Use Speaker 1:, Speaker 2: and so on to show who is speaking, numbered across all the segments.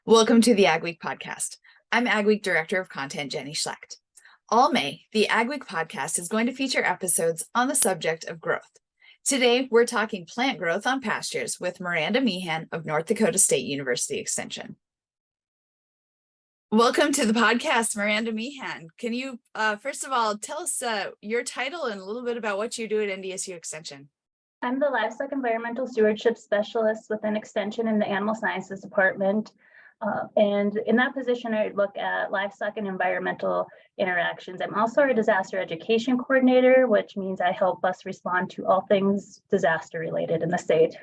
Speaker 1: Welcome to the Agweek Podcast. I'm Agweek Director of Content, Jenny Schlecht. All May, the Agweek Podcast is going to feature episodes on the subject of growth. Today, we're talking plant growth on pastures with Miranda Meehan of North Dakota State University Extension. Welcome to the podcast, Miranda Meehan. Can you, first of all, tell us your title and a little bit about what you do at NDSU Extension?
Speaker 2: I'm the Livestock Environmental Stewardship Specialist within Extension in the Animal Sciences Department. And in that position, I look at livestock and environmental interactions. I'm also a disaster education coordinator, which means I help us respond to all things disaster related in the state.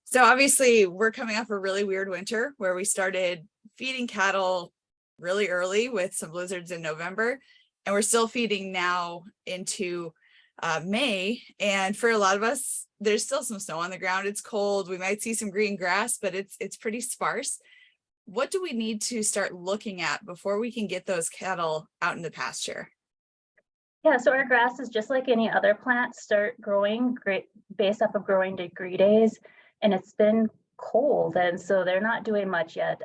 Speaker 1: So obviously, we're coming off a really weird winter where we started feeding cattle really early with some blizzards in November, and we're still feeding now into May. And for a lot of us, there's still some snow on the ground. It's cold. We might see some green grass, but it's pretty sparse. What do we need to start looking at before we can get those cattle out in the pasture?
Speaker 2: Yeah, so our grasses, just like any other plant, start growing based off of growing degree days, and it's been cold, and so they're not doing much yet.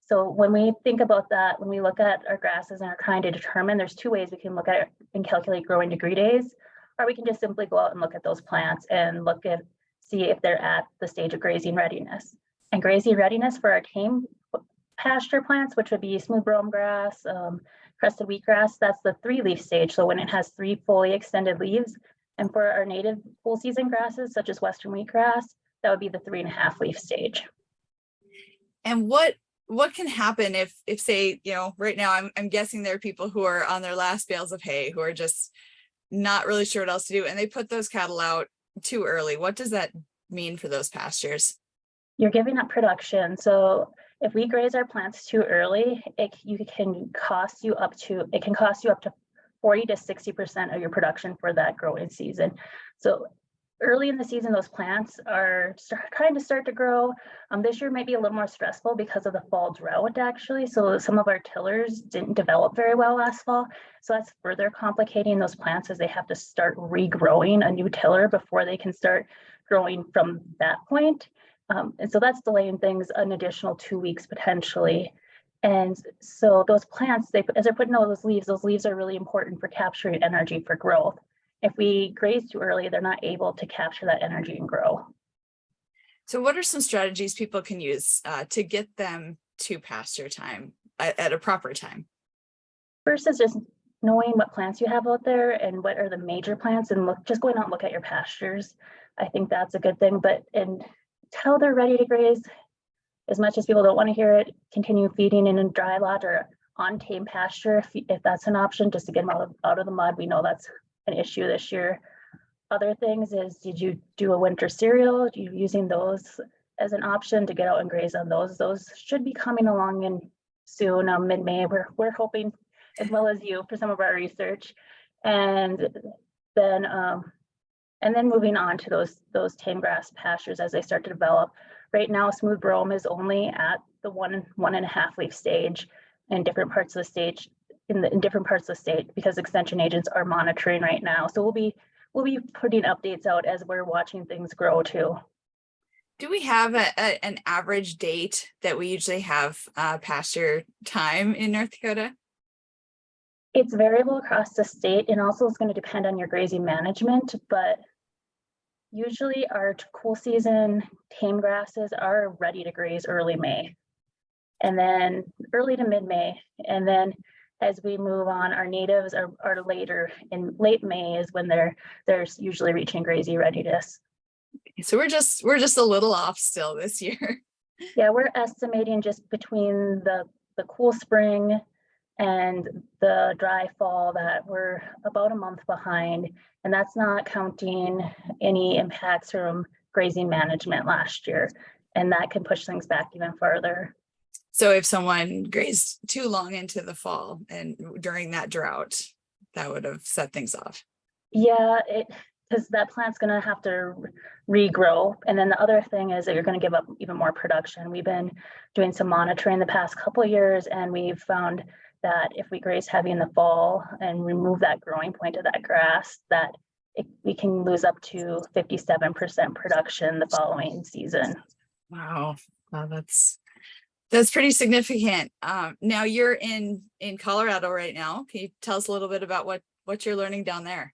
Speaker 2: So when we think about that, when we look at our grasses and are trying to determine, there's two ways we can look at it and calculate growing degree days, or we can just simply go out and look at those plants and see if they're at the stage of grazing readiness. And grazing readiness for our tame pasture plants, which would be smooth brome grass, crested wheatgrass, that's the 3-leaf stage. So when it has 3 fully extended leaves. And for our native full season grasses, such as western wheatgrass, that would be the 3.5-leaf stage.
Speaker 1: And what can happen if say, right now I'm guessing there are people who are on their last bales of hay who are just not really sure what else to do, and they put those cattle out too early. What does that mean for those pastures?
Speaker 2: You're giving up production. So if we graze our plants too early, it can cost you up to 40 to 60% of your production for that growing season. So early in the season, those plants are trying to start to grow. This year might be a little more stressful because of the fall drought, actually. So some of our tillers didn't develop very well last fall. So that's further complicating those plants as they have to start regrowing a new tiller before they can start growing from that point. And so that's delaying things an additional 2 weeks potentially. And so those plants, as they're putting all those leaves are really important for capturing energy for growth. If we graze too early, they're not able to capture that energy and grow.
Speaker 1: So what are some strategies people can use to get them to pasture time at a proper time?
Speaker 2: First is just knowing what plants you have out there and what are the major plants, and just going out and look at your pastures. I think that's a good thing, until they're ready to graze, as much as people don't want to hear it, continue feeding in a dry lot or on tame pasture if that's an option, just to get them out of the mud. We know that's an issue this year. Other things is, did you do a winter cereal? Are you using those as an option to get out and graze on those? Those should be coming along in soon, mid-May. We're hoping, as well as you, for some of our research. And then moving on to those tame grass pastures as they start to develop. Right now, smooth brome is only at the 1.5-leaf stage in different parts of the state. In different parts of the state, because extension agents are monitoring right now. So we'll be putting updates out as we're watching things grow too.
Speaker 1: Do we have an average date that we usually have pasture time in North Dakota?
Speaker 2: It's variable across the state, and also it's going to depend on your grazing management, but usually our cool season tame grasses are ready to graze early May, and then early to mid-May, and then as we move on, our natives are later. In late May is when they're usually reaching grazing readiness.
Speaker 1: So we're just a little off still this year.
Speaker 2: Yeah, we're estimating just between the cool spring and the dry fall that we're about a month behind, and that's not counting any impacts from grazing management last year, and that can push things back even further.
Speaker 1: So if someone grazed too long into the fall and during that drought, that would have set things off.
Speaker 2: Yeah, because that plant's going to have to regrow. And then the other thing is that you're going to give up even more production. We've been doing some monitoring the past couple of years, and we've found that if we graze heavy in the fall and remove that growing point of that grass, that we can lose up to 57% production the following season.
Speaker 1: Wow, that's That's pretty significant. Now you're in Colorado right now. Can you tell us a little bit about what you're learning down there?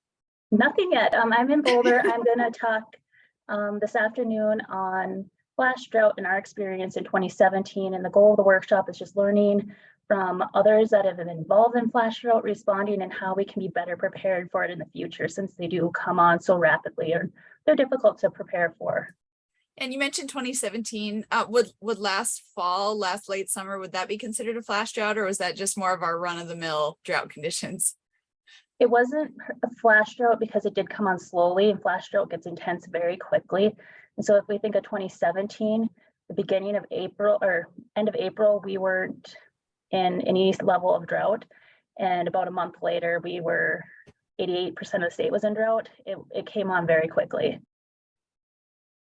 Speaker 2: Nothing yet. I'm in Boulder. I'm going to talk this afternoon on flash drought and our experience in 2017. And the goal of the workshop is just learning from others that have been involved in flash drought responding and how we can be better prepared for it in the future, since they do come on so rapidly or they're difficult to prepare for.
Speaker 1: And you mentioned 2017. Would last late summer, would that be considered a flash drought, or was that just more of our run-of-the-mill drought conditions?
Speaker 2: It wasn't a flash drought because it did come on slowly, and flash drought gets intense very quickly. And so if we think of 2017, the beginning of April or end of April, we weren't in any level of drought. And about a month later, we were 88% of the state was in drought. It came on very quickly.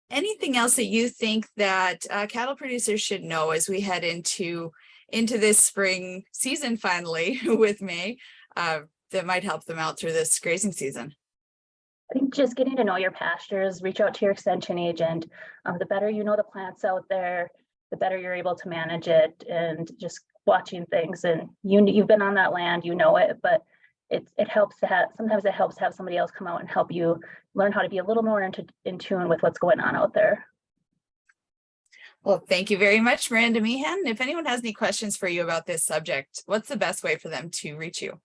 Speaker 1: Anything else that you think that cattle producers should know as we head into this spring season finally with May that might help them out through this grazing season?
Speaker 2: I think just getting to know your pastures, reach out to your extension agent. The better you know the plants out there, the better you're able to manage it, and just watching things. And you've been on that land, you know it, but it helps to have, sometimes it helps to have somebody else come out and help you learn how to be a little more in tune with what's going on out there.
Speaker 1: Well, thank you very much, Miranda Meehan. If anyone has any questions for you about this subject, what's the best way for them to reach you?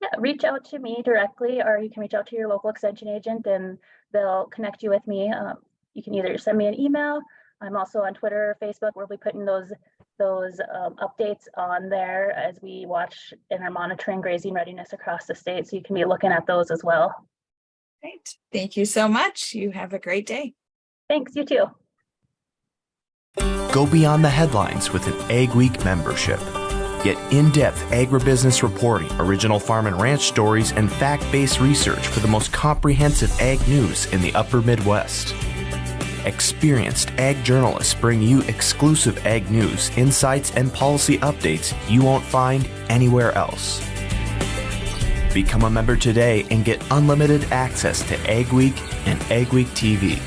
Speaker 2: Yeah, reach out to me directly, or you can reach out to your local extension agent and they'll connect you with me. You can either send me an email. I'm also on Twitter or Facebook. We'll be putting those updates on there as we watch and are monitoring grazing readiness across the state. So you can be looking at those as well.
Speaker 1: Great. Thank you so much. You have a great day.
Speaker 2: Thanks, you too.
Speaker 3: Go beyond the headlines with an Agweek membership. Get in-depth agribusiness reporting, original farm and ranch stories, and fact-based research for the most comprehensive ag news in the upper Midwest. Experienced ag journalists bring you exclusive ag news, insights, and policy updates you won't find anywhere else. Become a member today and get unlimited access to Agweek and Agweek TV.